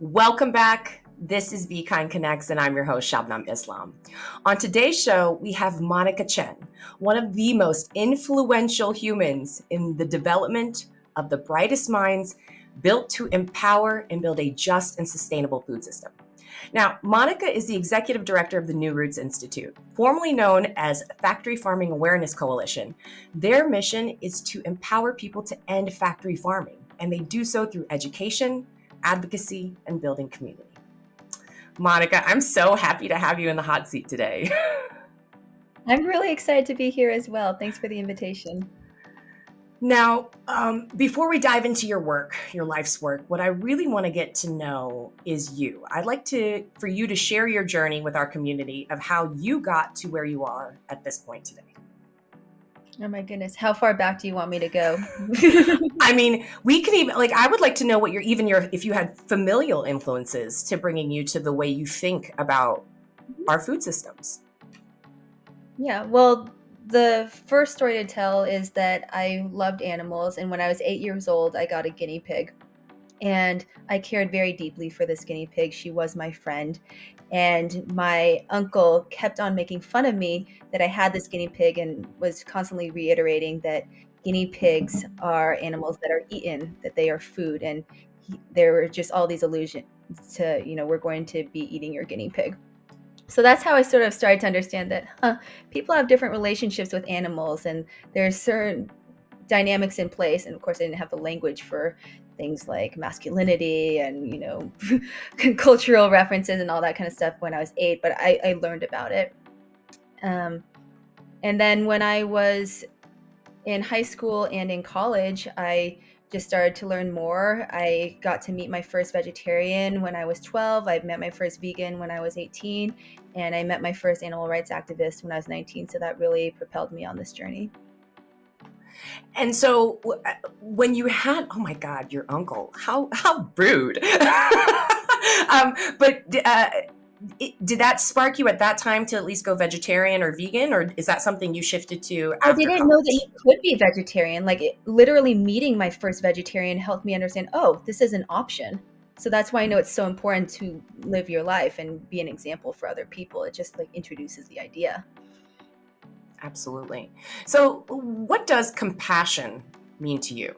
Welcome back. This is Be Kind Connects, and I'm your host, Shabnam Islam. On today's show, we have Monica Chen, one of the most influential humans in the development of the brightest minds built to empower and build a just and sustainable food system. Now, Monica is the executive director of the New Roots Institute, formerly known as Factory Farming Awareness Coalition. Their mission is to empower people to end factory farming, and they do so through education, advocacy, and building community. Monica, I'm so happy to have you in the hot seat today. I'm really excited to be here as well. Thanks for the invitation. Now, before we dive into your work, your life's work, what I really want to get to know is you. I'd like for you to share your journey with our community of how you got to where you are at this point today. Oh my goodness. How far back do you want me to go? I mean, we can even I would like to know what if you had familial influences to bringing you to the way you think about our food systems. Yeah, well, the first story to tell is that I loved animals, and when I was 8 years old, I got a guinea pig. And I cared very deeply for this guinea pig. She was my friend. And my uncle kept on making fun of me that I had this guinea pig and was constantly reiterating that guinea pigs are animals that are eaten, that they are food. And there were just all these allusions to, we're going to be eating your guinea pig. So that's how I sort of started to understand that people have different relationships with animals, and there's certain dynamics in place. And of course, I didn't have the language for things like masculinity and cultural references and all that kind of stuff when I was 8, but I learned about it. And then when I was in high school and in college, I just started to learn more. I got to meet my first vegetarian when I was 12. I met my first vegan when I was 18, and I met my first animal rights activist when I was 19. So that really propelled me on this journey. And so when you had, oh my God, your uncle, how rude. But did that spark you at that time to at least go vegetarian or vegan, or is that something you shifted to I after didn't know that college? you could be vegetarian. Literally meeting my first vegetarian helped me understand, oh, this is an option. So that's why I know it's so important to live your life and be an example for other people. It just introduces the idea. Absolutely. So what does compassion mean to you?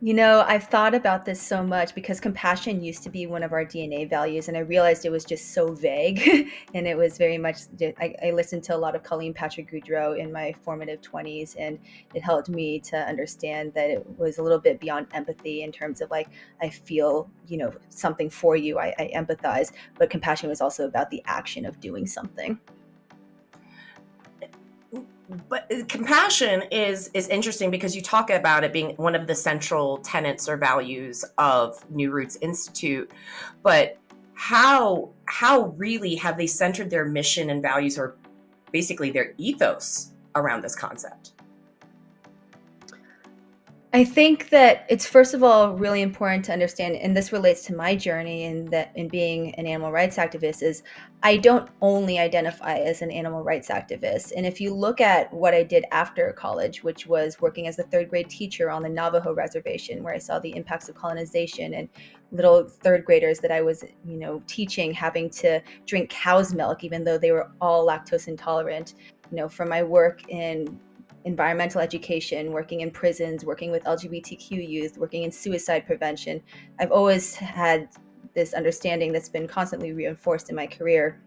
I've thought about this so much because compassion used to be one of our DNA values, and I realized it was just so vague. And it was very much, I listened to a lot of Colleen Patrick Goudreau in my formative 20s, and it helped me to understand that it was a little bit beyond empathy in terms of I feel, something for you, I empathize, but compassion was also about the action of doing something. But compassion is interesting because you talk about it being one of the central tenets or values of New Roots Institute. But how really have they centered their mission and values, or basically their ethos, around this concept? I think that it's first of all really important to understand, and this relates to my journey in being an animal rights activist, is I don't only identify as an animal rights activist. And if you look at what I did after college, which was working as a third grade teacher on the Navajo reservation, where I saw the impacts of colonization and little third graders that I was, teaching having to drink cow's milk, even though they were all lactose intolerant, from my work in environmental education, working in prisons, working with LGBTQ youth, working in suicide prevention. I've always had this understanding that's been constantly reinforced in my career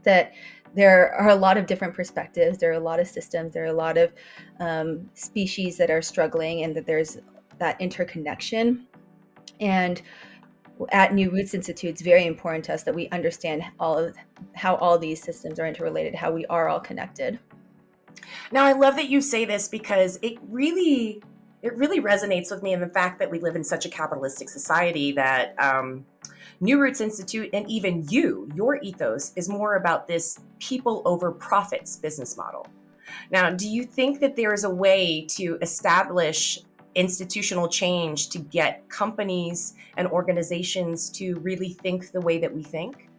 that there are a lot of different perspectives, there are a lot of systems, there are a lot of species that are struggling, and that there's that interconnection. And at New Roots Institute, it's very important to us that we understand how all these systems are interrelated, how we are all connected. Now, I love that you say this because it really resonates with me in the fact that we live in such a capitalistic society that New Roots Institute, and even your ethos, is more about this people over profits business model. Now, do you think that there is a way to establish institutional change to get companies and organizations to really think the way that we think?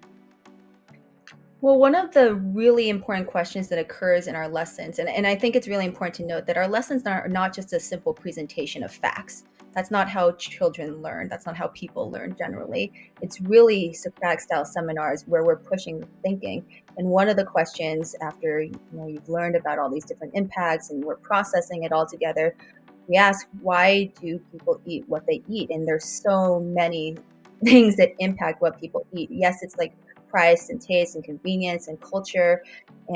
Well, one of the really important questions that occurs in our lessons, and I think it's really important to note that our lessons are not just a simple presentation of facts. That's not how children learn. That's not how people learn generally. It's really Socratic style seminars where we're pushing the thinking. And one of the questions after you've learned about all these different impacts and we're processing it all together, we ask, why do people eat what they eat? And there's so many things that impact what people eat. Yes, it's like price and taste and convenience and culture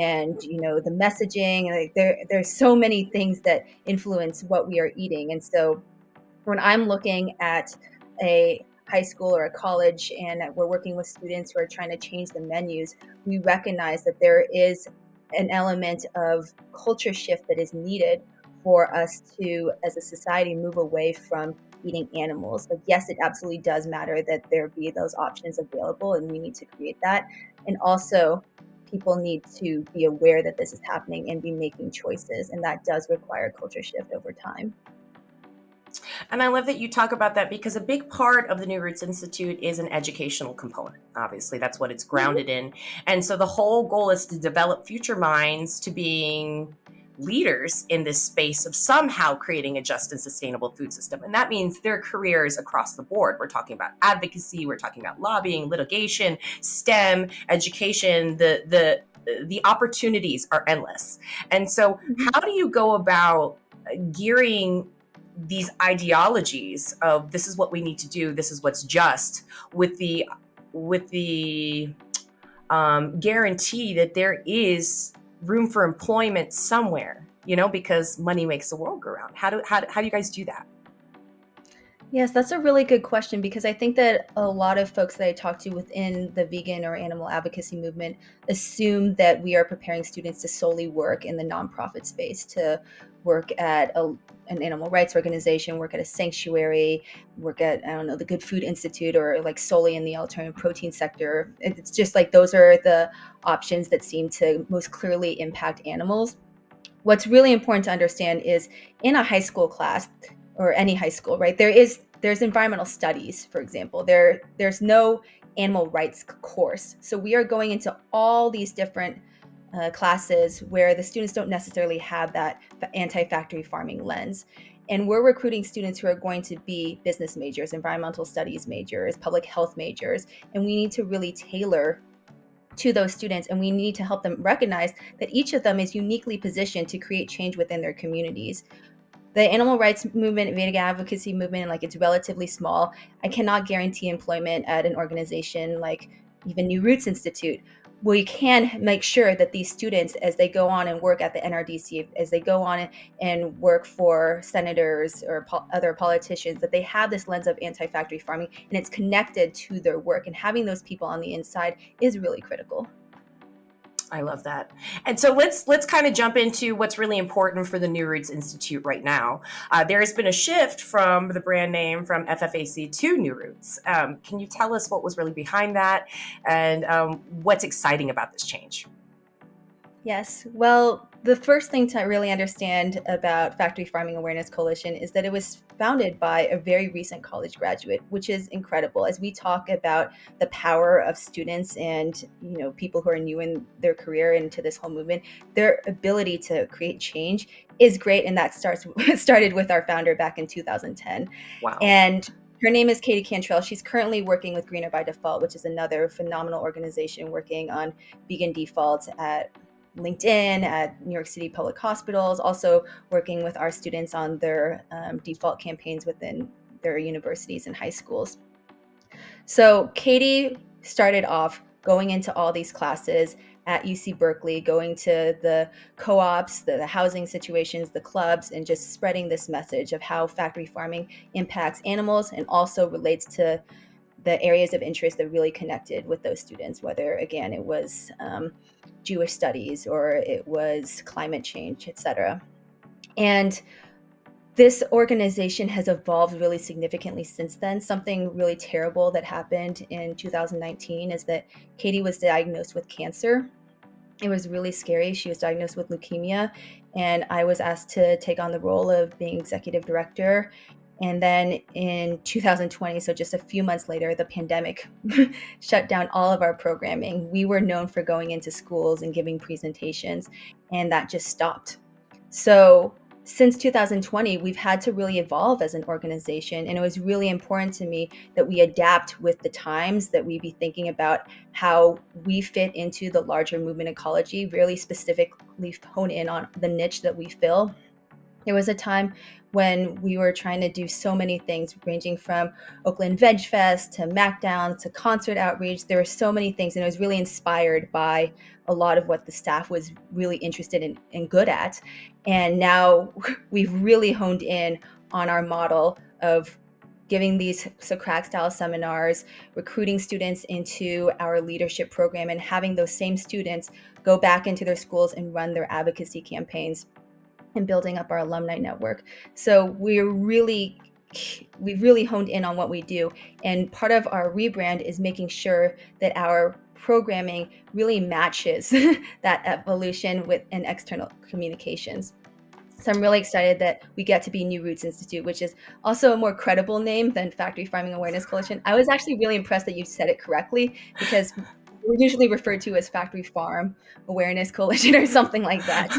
and the messaging, and like there's so many things that influence what we are eating. And so when I'm looking at a high school or a college and we're working with students who are trying to change the menus, we recognize that there is an element of culture shift that is needed for us to, as a society, move away from eating animals. Like, yes, it absolutely does matter that there be those options available, and we need to create that. And also, people need to be aware that this is happening and be making choices, and that does require culture shift over time. And I love that you talk about that because a big part of the New Roots Institute is an educational component. Obviously, that's what it's grounded in. And so the whole goal is to develop future minds to being leaders in this space of somehow creating a just and sustainable food system. And that means their careers across the board. We're talking about advocacy, we're talking about lobbying, litigation, STEM, education, the opportunities are endless. And so Mhm. how do you go about gearing these ideologies of this is what we need to do, this is what's just, with the guarantee that there is room for employment somewhere, because money makes the world go round. How do you guys do that? Yes, that's a really good question because I think that a lot of folks that I talk to within the vegan or animal advocacy movement assume that we are preparing students to solely work in the nonprofit space, to work at an animal rights organization, work at a sanctuary, work at, I don't know, the Good Food Institute, or like solely in the alternative protein sector. It's just like those are the options that seem to most clearly impact animals. What's really important to understand is in a high school class or any high school, right? There's environmental studies, for example. There's no animal rights course. So we are going into all these different classes where the students don't necessarily have that anti-factory farming lens. And we're recruiting students who are going to be business majors, environmental studies majors, public health majors, and we need to really tailor to those students, and we need to help them recognize that each of them is uniquely positioned to create change within their communities. The animal rights movement, vegan advocacy movement, like, it's relatively small. I cannot guarantee employment at an organization like even New Roots Institute. We can make sure that these students, as they go on and work at the NRDC, as they go on and work for senators or other politicians, that they have this lens of anti-factory farming and it's connected to their work. And having those people on the inside is really critical. I love that. And so let's kind of jump into what's really important for the New Roots Institute right now. There has been a shift from the brand name from FFAC to New Roots. Can you tell us what was really behind that, and what's exciting about this change? Yes. Well, the first thing to really understand about Factory Farming Awareness Coalition is that it was founded by a very recent college graduate, which is incredible. As we talk about the power of students and, people who are new in their career into this whole movement, their ability to create change is great, and that started with our founder back in 2010. Wow. And her name is Katie Cantrell. She's currently working with Greener by Default, which is another phenomenal organization working on vegan defaults at LinkedIn, at New York City public hospitals, also working with our students on their default campaigns within their universities and high schools. So Katie started off going into all these classes at UC Berkeley, going to the co-ops, the housing situations, the clubs, and just spreading this message of how factory farming impacts animals and also relates to the areas of interest that really connected with those students, whether, again, it was Jewish studies or it was climate change, etc. And this organization has evolved really significantly since then. Something really terrible that happened in 2019 is that Katie was diagnosed with cancer. It was really scary. She was diagnosed with leukemia, and I was asked to take on the role of being executive director. And then in 2020, so just a few months later, the pandemic shut down all of our programming. We were known for going into schools and giving presentations, and that just stopped. So since 2020, we've had to really evolve as an organization. And it was really important to me that we adapt with the times, that we be thinking about how we fit into the larger movement ecology, really specifically hone in on the niche that we fill. There was a time when we were trying to do so many things, ranging from Oakland Veg Fest to MacDown to concert outreach. There were so many things, and it was really inspired by a lot of what the staff was really interested in and good at. And now we've really honed in on our model of giving these Socratic style seminars, recruiting students into our leadership program, and having those same students go back into their schools and run their advocacy campaigns and building up our alumni network. So we've really honed in on what we do. And part of our rebrand is making sure that our programming really matches that evolution with an external communications. So I'm really excited that we get to be New Roots Institute, which is also a more credible name than Factory Farming Awareness Coalition. I was actually really impressed that you said it correctly, because we're usually referred to as Factory Farm Awareness Coalition or something like that.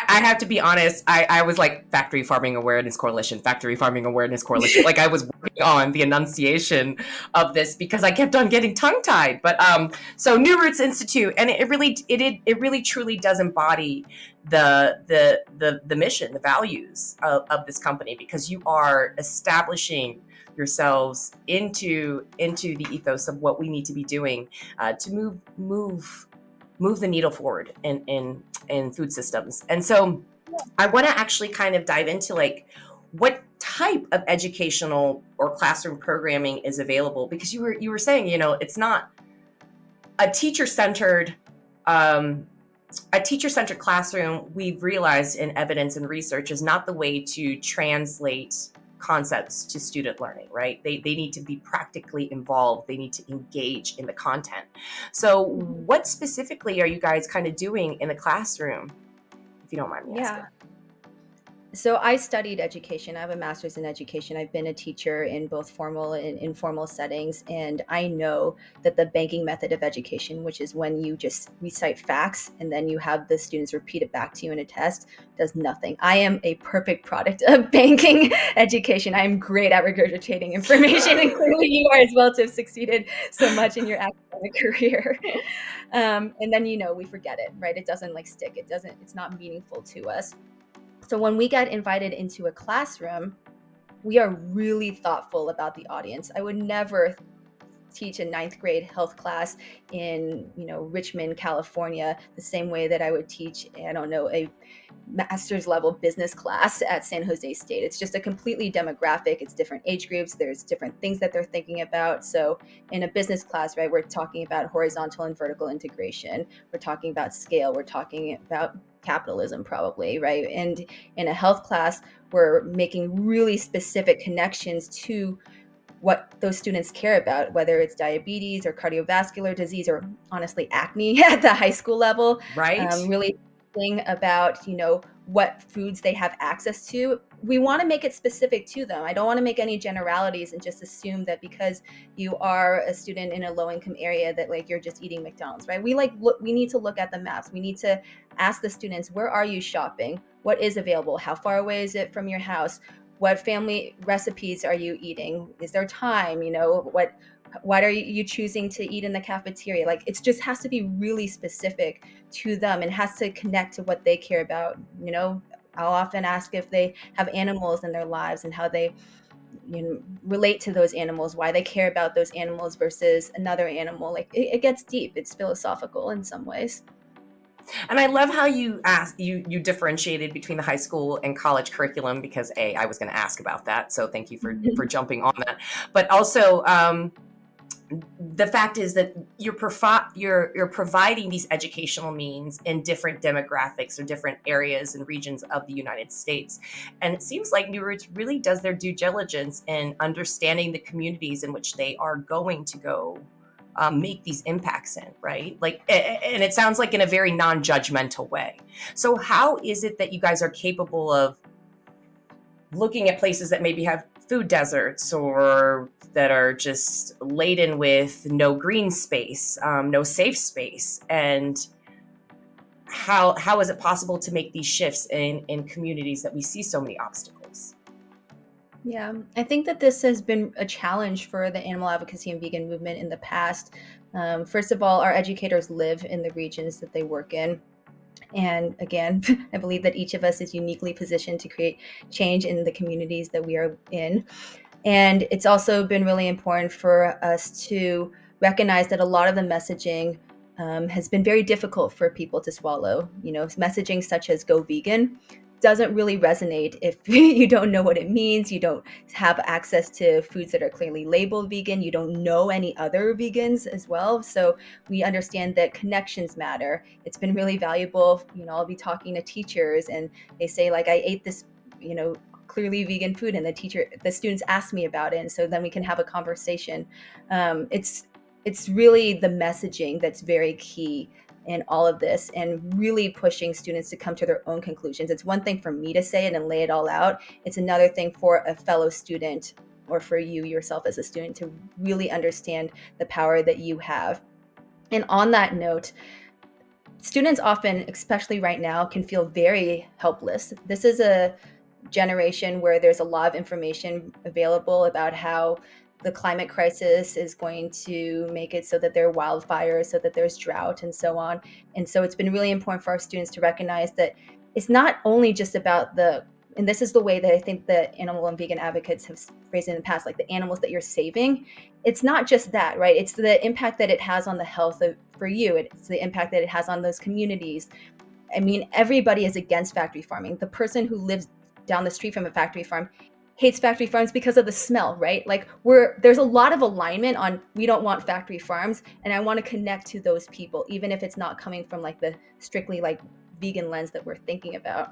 I have to be honest. I was like Factory Farming Awareness Coalition, Factory Farming Awareness Coalition. Like I was working on the enunciation of this because I kept on getting tongue tied. But so New Roots Institute, and it really truly does embody the mission, the values of this company, because you are establishing yourselves into the ethos of what we need to be doing to move the needle forward in food systems. And so I want to actually kind of dive into like what type of educational or classroom programming is available, because you were saying, you know, it's not a teacher-centered classroom. We've realized in evidence and research is not the way to translate concepts to student learning, right? They need to be practically involved. They need to engage in the content. So what specifically are you guys kind of doing in the classroom, if you don't mind me asking? So I studied education. I have a master's in education. I've been a teacher in both formal and informal settings. And I know that the banking method of education, which is when you just recite facts and then you have the students repeat it back to you in a test, does nothing. I am a perfect product of banking education. I am great at regurgitating information, and clearly you are as well, to have succeeded so much in your academic career. And then, we forget it, right? It doesn't like stick. It's not meaningful to us. So when we get invited into a classroom, we are really thoughtful about the audience. I would never teach a ninth grade health class in, Richmond, California, the same way that I would teach, a master's level business class at San Jose State. It's just a completely demographic. It's different age groups. There's different things that they're thinking about. So in a business class, right, we're talking about horizontal and vertical integration. We're talking about scale. We're talking about capitalism, probably, right? And in a health class, we're making really specific connections to what those students care about, whether it's diabetes or cardiovascular disease, or honestly acne at the high school level. Right. Really thinking about, what foods they have access to. We want to make it specific to them. I don't want to make any generalities and just assume that because you are a student in a low income area that like you're just eating McDonald's, right? We need to look at the maps. We need to ask the students, where are you shopping? What is available? How far away is it from your house? What family recipes are you eating? Is there time? What are you choosing to eat in the cafeteria? Like, it just has to be really specific to them and has to connect to what they care about. I'll often ask if they have animals in their lives and how they relate to those animals, why they care about those animals versus another animal. Like, it gets deep. It's philosophical in some ways. And I love how you differentiated between the high school and college curriculum, because I was going to ask about that. So thank you for jumping on that. But also, the fact is that you're providing these educational means in different demographics or different areas and regions of the United States. And it seems like New Roots really does their due diligence in understanding the communities in which they are going to go make these impacts in, right? Like, and it sounds like in a very non-judgmental way. So how is it that you guys are capable of looking at places that maybe have food deserts or that are just laden with no green space, no safe space, and how is it possible to make these shifts in communities that we see so many obstacles? Yeah, I think that this has been a challenge for the animal advocacy and vegan movement in the past. First of all, our educators live in the regions that they work in. And again, I believe that each of us is uniquely positioned to create change in the communities that we are in. And it's also been really important for us to recognize that a lot of the messaging has been very difficult for people to swallow. Messaging such as "go vegan" doesn't really resonate if you don't know what it means, you don't have access to foods that are clearly labeled vegan, you don't know any other vegans as well. So we understand that connections matter. It's been really valuable. I'll be talking to teachers and they say, like, I ate this, clearly vegan food, and the students ask me about it, and so then we can have a conversation. It's really the messaging that's very key in all of this, and really pushing students to come to their own conclusions. It's one thing for me to say it and lay it all out. It's another thing for a fellow student, or for you yourself as a student, to really understand the power that you have. And on that note, students often, especially right now, can feel very helpless. This is a generation where there's a lot of information available about how the climate crisis is going to make it so that there are wildfires, so that there's drought, and so on. And so it's been really important for our students to recognize that it's not only just about and this is the way that I think the animal and vegan advocates have phrased it in the past, like the animals that you're saving. It's not just that, right? It's the impact that it has on the health for you. It's the impact that it has on those communities. I mean, everybody is against factory farming. The person who lives down the street from a factory farm hates factory farms because of the smell, right? Like, there's a lot of alignment on, we don't want factory farms, and I want to connect to those people, even if it's not coming from like the strictly like vegan lens that we're thinking about.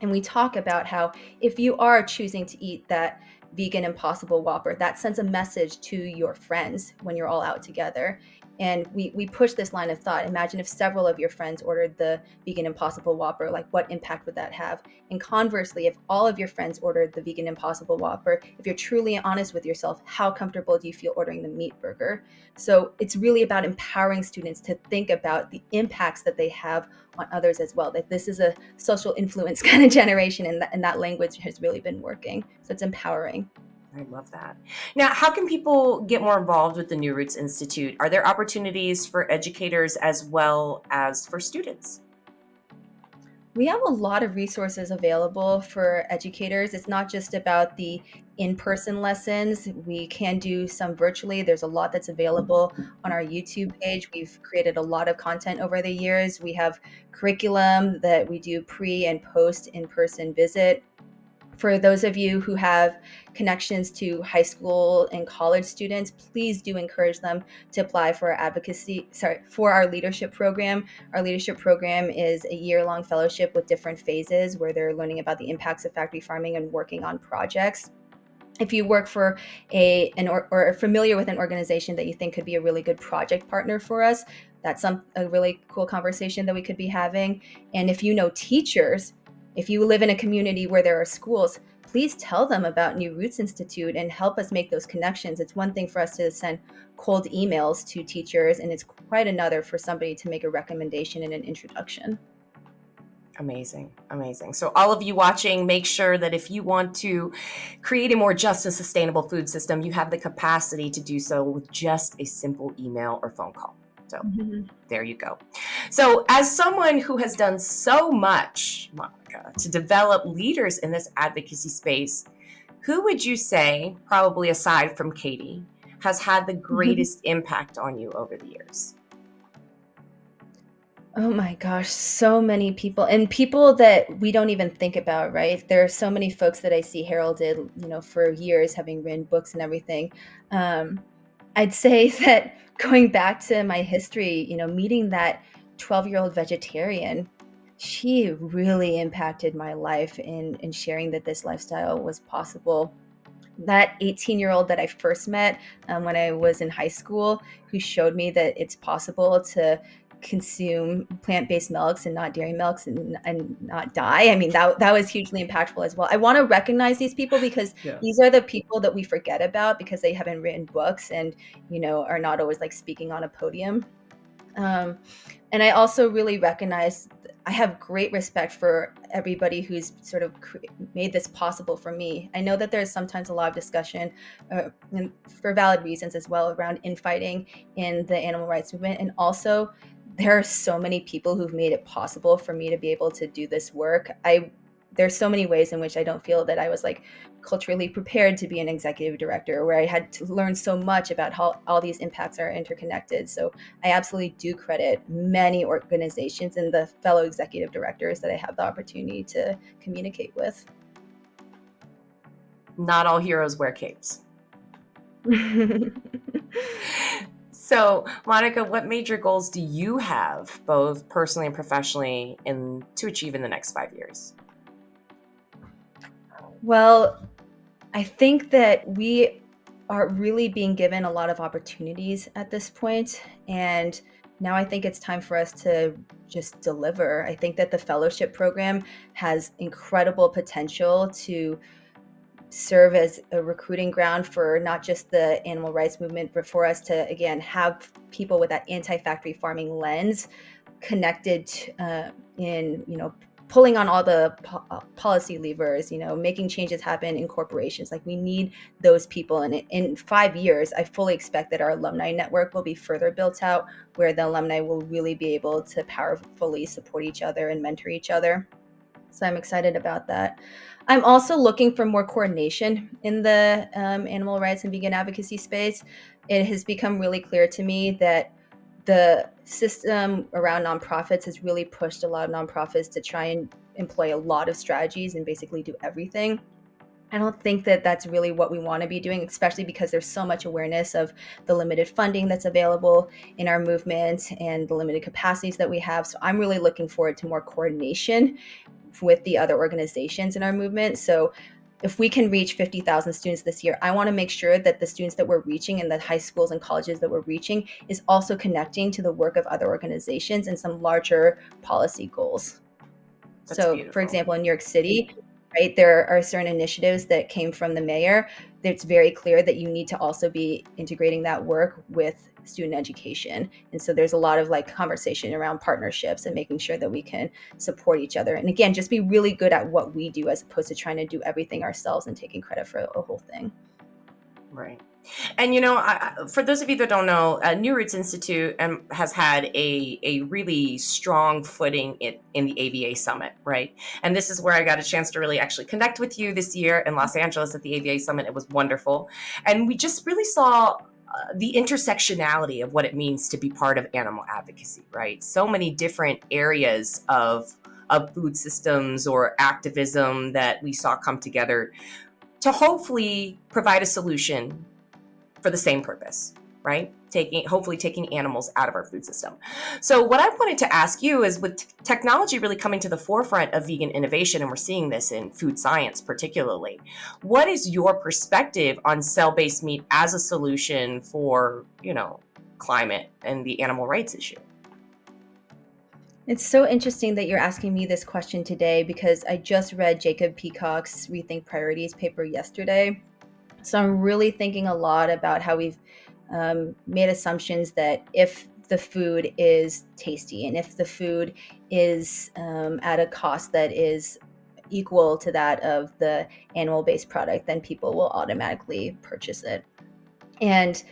And we talk about how if you are choosing to eat that vegan Impossible Whopper, that sends a message to your friends when you're all out together. And we push this line of thought. Imagine if several of your friends ordered the vegan Impossible Whopper, like, what impact would that have? And conversely, if all of your friends ordered the vegan Impossible Whopper, if you're truly honest with yourself, how comfortable do you feel ordering the meat burger? So it's really about empowering students to think about the impacts that they have on others as well. That this is a social influence kind of generation, and that language has really been working. So it's empowering. I love that. Now, how can people get more involved with the New Roots Institute? Are there opportunities for educators as well as for students? We have a lot of resources available for educators. It's not just about the in-person lessons. We can do some virtually. There's a lot that's available on our YouTube page. We've created a lot of content over the years. We have curriculum that we do pre and post in-person visit. For those of you who have connections to high school and college students, please do encourage them to apply for for our leadership program. Our leadership program is a year-long fellowship with different phases where they're learning about the impacts of factory farming and working on projects. If you work for or are familiar with an organization that you think could be a really good project partner for us, that's a really cool conversation that we could be having. And if you know teachers, if you live in a community where there are schools, please tell them about New Roots Institute and help us make those connections. It's one thing for us to send cold emails to teachers, and it's quite another for somebody to make a recommendation and an introduction. Amazing. Amazing. So, all of you watching, make sure that if you want to create a more just and sustainable food system, you have the capacity to do so with just a simple email or phone call. So, Mhm. there you go. So, as someone who has done so much, Monica, to develop leaders in this advocacy space, who would you say, probably aside from Katie, has had the greatest impact on you over the years? Oh my gosh, so many people, and people that we don't even think about, right? There are so many folks that I see heralded, for years, having written books and everything. Um, I'd say that going back to my history, meeting that 12-year-old vegetarian, she really impacted my life in sharing that this lifestyle was possible. That 18-year-old that I first met when I was in high school, who showed me that it's possible to consume plant-based milks and not dairy milks, and not die. I mean, that was hugely impactful as well. I want to recognize these people because Yeah. these are the people that we forget about because they haven't written books and, are not always like speaking on a podium. Um, and I also really recognize I have great respect for everybody who's sort of made this possible for me. I know that there's sometimes a lot of discussion, and for valid reasons as well, around infighting in the animal rights movement. And also, there are so many people who've made it possible for me to be able to do this work. There's so many ways in which I don't feel that I was like culturally prepared to be an executive director, where I had to learn so much about how all these impacts are interconnected. So I absolutely do credit many organizations and the fellow executive directors that I have the opportunity to communicate with. Not all heroes wear capes. So, Monica, what major goals do you have, both personally and professionally, to achieve in the next 5 years? Well, I think that we are really being given a lot of opportunities at this point, and now I think it's time for us to just deliver. I think that the fellowship program has incredible potential to serve as a recruiting ground for not just the animal rights movement, but for us to, again, have people with that anti-factory farming lens connected in, pulling on all the policy levers, making changes happen in corporations. Like, we need those people. And in 5 years, I fully expect that our alumni network will be further built out, where the alumni will really be able to powerfully support each other and mentor each other. So I'm excited about that. I'm also looking for more coordination in the animal rights and vegan advocacy space. It has become really clear to me that the system around nonprofits has really pushed a lot of nonprofits to try and employ a lot of strategies and basically do everything. I don't think that that's really what we want to be doing, especially because there's so much awareness of the limited funding that's available in our movement and the limited capacities that we have. So I'm really looking forward to more coordination with the other organizations in our movement. So if we can reach 50,000 students this year, I want to make sure that the students that we're reaching and the high schools and colleges that we're reaching is also connecting to the work of other organizations and some larger policy goals. That's So, for beautiful. example, in New York City, right, there are certain initiatives that came from the mayor. It's very clear that you need to also be integrating that work with student education. And so there's a lot of like conversation around partnerships and making sure that we can support each other. And again, just be really good at what we do as opposed to trying to do everything ourselves and taking credit for a whole thing. Right. And for those of you that don't know, New Roots Institute has had a really strong footing in the AVA Summit, right? And this is where I got a chance to really actually connect with you this year in Los Angeles at the AVA Summit. It was wonderful, and we just really saw the intersectionality of what it means to be part of animal advocacy, right? So many different areas of food systems or activism that we saw come together to hopefully provide a solution for the same purpose, right? Hopefully taking animals out of our food system. So what I wanted to ask you is, with technology really coming to the forefront of vegan innovation, and we're seeing this in food science particularly, what is your perspective on cell-based meat as a solution for, climate and the animal rights issue? It's so interesting that you're asking me this question today, because I just read Jacob Peacock's Rethink Priorities paper yesterday. So I'm really thinking a lot about how we've made assumptions that if the food is tasty and if the food is at a cost that is equal to that of the animal-based product, then people will automatically purchase it. And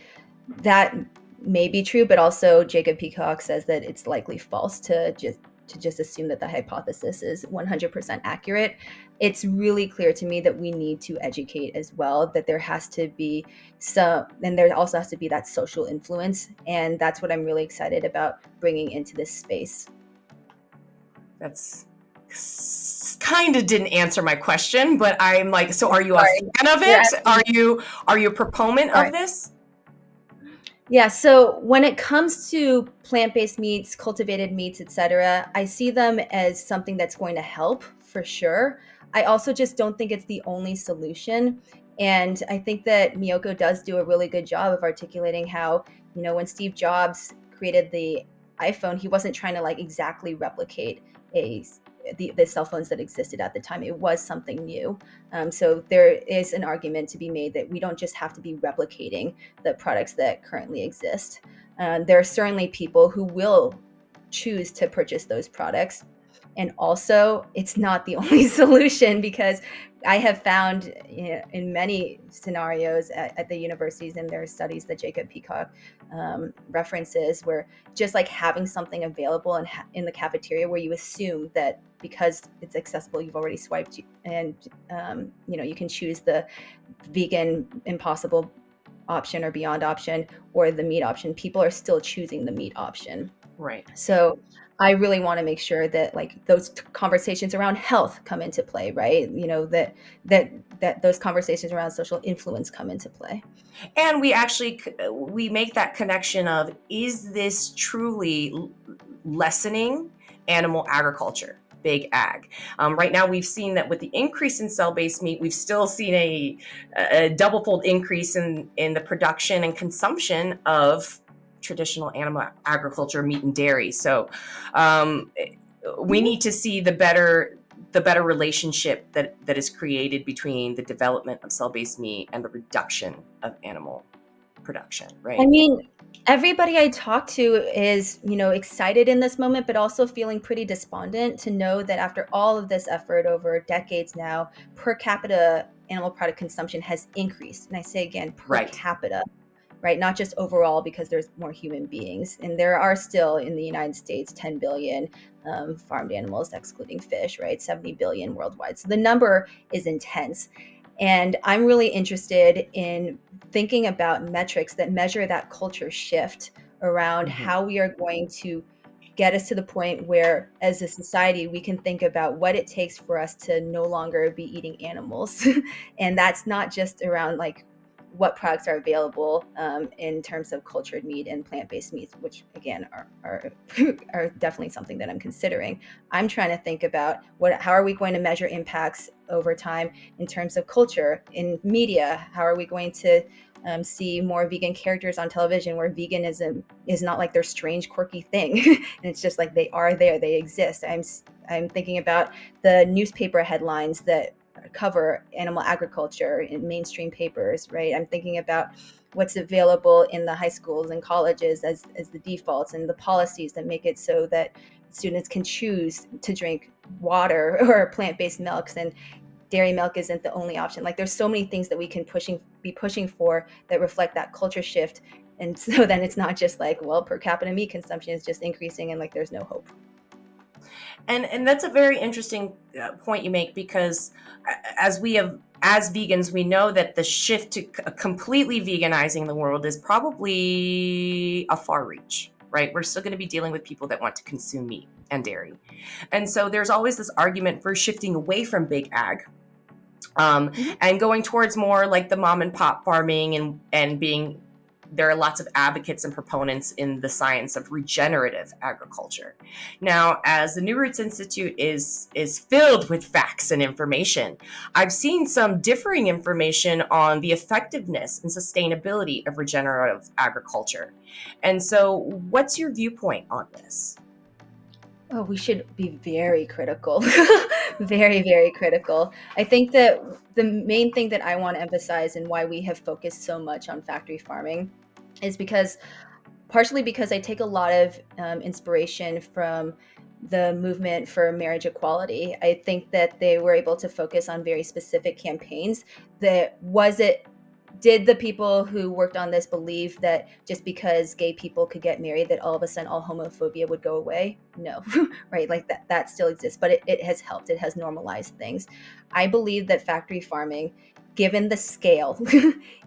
that may be true, but also Jacob Peacock says that it's likely false to just assume that the hypothesis is 100% accurate. It's really clear to me that we need to educate as well, that there has to be and there also has to be that social influence. And that's what I'm really excited about bringing into this space. That's kind of didn't answer my question, but I'm like, so are you a Sorry. fan of it? Are you a proponent Sorry. of this? Yeah, so when it comes to plant-based meats, cultivated meats, etc., I see them as something that's going to help for sure. I also just don't think it's the only solution. And I think that Miyoko does do a really good job of articulating how, when Steve Jobs created the iPhone, he wasn't trying to like exactly replicate a the cell phones that existed at the time. It was something new. So there is an argument to be made that we don't just have to be replicating the products that currently exist. There are certainly people who will choose to purchase those products, And also, it's not the only solution, because I have found, in many scenarios at the universities and their studies that Jacob Peacock references, where just like having something available in the cafeteria, where you assume that because it's accessible, you've already swiped, and you can choose the vegan impossible option or beyond option or the meat option. People are still choosing the meat option. Right. So I really want to make sure that like those conversations around health come into play, right? That those conversations around social influence come into play. And we make that connection of, is this truly lessening animal agriculture, big ag? Right now, we've seen that with the increase in cell-based meat, we've still seen a double-fold increase in the production and consumption of traditional animal agriculture, meat and dairy. So we need to see the better relationship that is created between the development of cell-based meat and the reduction of animal production, I right? mean, everybody I talk to is, excited in this moment, but also feeling pretty despondent to know that after all of this effort over decades now, per capita animal product consumption has increased. And I say again, per Right. capita, right? Not just overall, because there's more human beings. And there are still in the United States 10 billion farmed animals, excluding fish, right? 70 billion worldwide. So the number is intense. And I'm really interested in thinking about metrics that measure that culture shift around Mm-hmm. how we are going to get us to the point where, as a society, we can think about what it takes for us to no longer be eating animals. And that's not just around like what products are available in terms of cultured meat and plant-based meats, which again are definitely something that I'm considering. I'm trying to think about how are we going to measure impacts over time in terms of culture in media? How are we going to see more vegan characters on television, where veganism is not like their strange, quirky thing, and it's just like they are there, they exist. I'm thinking about the newspaper headlines that cover animal agriculture in mainstream papers, right? I'm thinking about what's available in the high schools and colleges as the defaults, and the policies that make it so that students can choose to drink water or plant-based milks, and dairy milk isn't the only option. Like there's so many things that we can be pushing for that reflect that culture shift. And so then it's not just like, well, per capita meat consumption is just increasing and like there's no hope. And that's a very interesting point you make, because as vegans, we know that the shift to completely veganizing the world is probably a far reach, right? We're still going to be dealing with people that want to consume meat and dairy. And so there's always this argument for shifting away from big ag, and going towards more like the mom and pop farming, and being, there are lots of advocates and proponents in the science of regenerative agriculture. Now, as the New Roots Institute is filled with facts and information, I've seen some differing information on the effectiveness and sustainability of regenerative agriculture. And so, what's your viewpoint on this? Oh, we should be very critical. Very, very critical. I think that the main thing that I want to emphasize and why we have focused so much on factory farming is partially because I take a lot of inspiration from the movement for marriage equality. I think that they were able to focus on very specific campaigns. Did the people who worked on this believe that just because gay people could get married, that all of a sudden all homophobia would go away? No, right? Like that still exists, but it has helped. It has normalized things. I believe that factory farming, given the scale,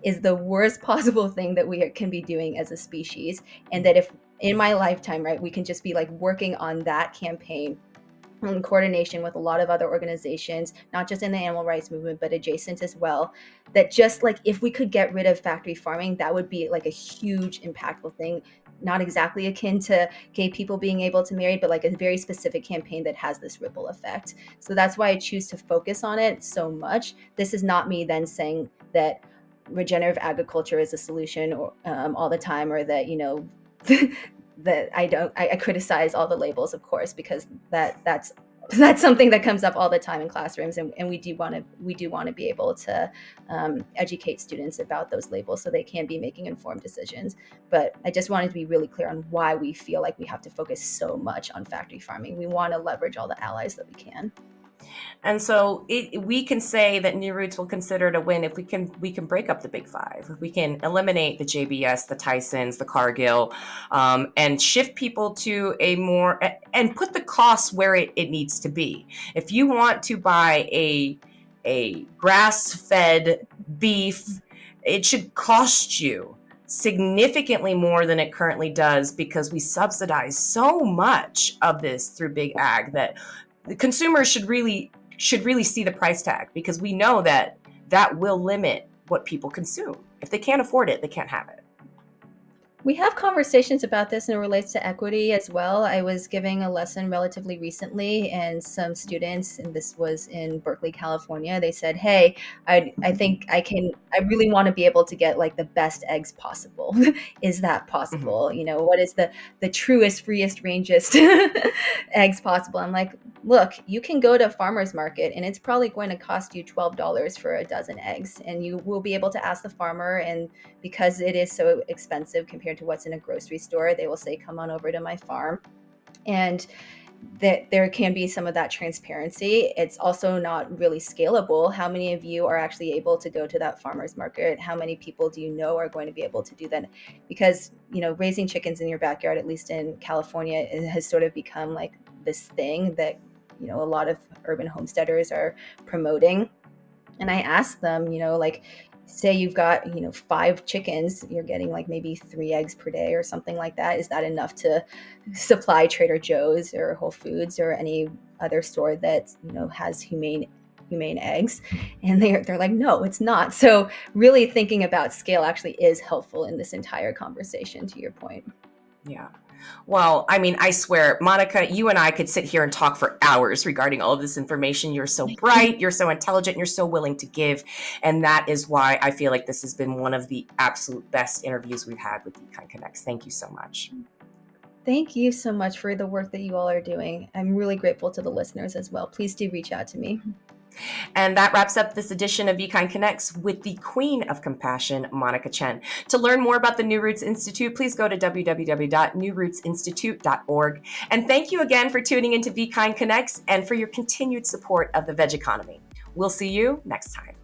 is the worst possible thing that we can be doing as a species. And that if in my lifetime, right, we can just be like working on that campaign in coordination with a lot of other organizations, not just in the animal rights movement, but adjacent as well, that just like if we could get rid of factory farming, that would be like a huge impactful thing, not exactly akin to gay people being able to marry, but like a very specific campaign that has this ripple effect. So that's why I choose to focus on it so much. This is not me then saying that regenerative agriculture is a solution or, all the time, or that, that I criticize all the labels, of course, because that's That's something that comes up all the time in classrooms, and we do want to be able to educate students about those labels so they can be making informed decisions. But I just wanted to be really clear on why we feel like we have to focus so much on factory farming. We want to leverage all the allies that we can. And so we can say that New Roots will consider it a win if we can break up the big five. If we can eliminate the JBS, the Tysons, the Cargill, and shift people to a more and put the cost where it needs to be. If you want to buy a grass-fed beef, it should cost you significantly more than it currently does because we subsidize so much of this through big ag that the consumers should really see the price tag, because we know that will limit what people consume. If they can't afford it, they can't have it. We have conversations about this, and it relates to equity as well. I was giving a lesson relatively recently, and some students, and this was in Berkeley, California, they said, "Hey, I think I really want to be able to get like the best eggs possible. Is that Mm-hmm. possible? What is the truest, freest, rangiest eggs possible?" I'm like, look, you can go to farmer's market, and it's probably going to cost you $12 for a dozen eggs, and you will be able to ask the farmer, and because it is so expensive compared to what's in a grocery store, they will say, come on over to my farm. And that there can be some of that transparency. It's also not really scalable. How many of you are actually able to go to that farmer's market? How many people do you know are going to be able to do that? Because, raising chickens in your backyard, at least in California, it has sort of become like this thing that, a lot of urban homesteaders are promoting. And I asked them, like, say you've got, 5 chickens, you're getting like maybe 3 eggs per day or something like that. Is that enough to supply Trader Joe's or Whole Foods or any other store that, has humane eggs? And they're like, no, it's not. So really thinking about scale actually is helpful in this entire conversation, to your point. Yeah. Well, I mean, I swear, Monica, you and I could sit here and talk for hours regarding all of this information. You're so bright, you're so intelligent, you're so willing to give. And that is why I feel like this has been one of the absolute best interviews we've had with Econ Connects. Thank you so much. Thank you so much for the work that you all are doing. I'm really grateful to the listeners as well. Please do reach out to me. And that wraps up this edition of Econ Connects with the Queen of Compassion, Monica Chen. To learn more about the New Roots Institute, please go to www.newrootsinstitute.org. And thank you again for tuning into Be Kind Connects and for your continued support of the veg economy. We'll see you next time.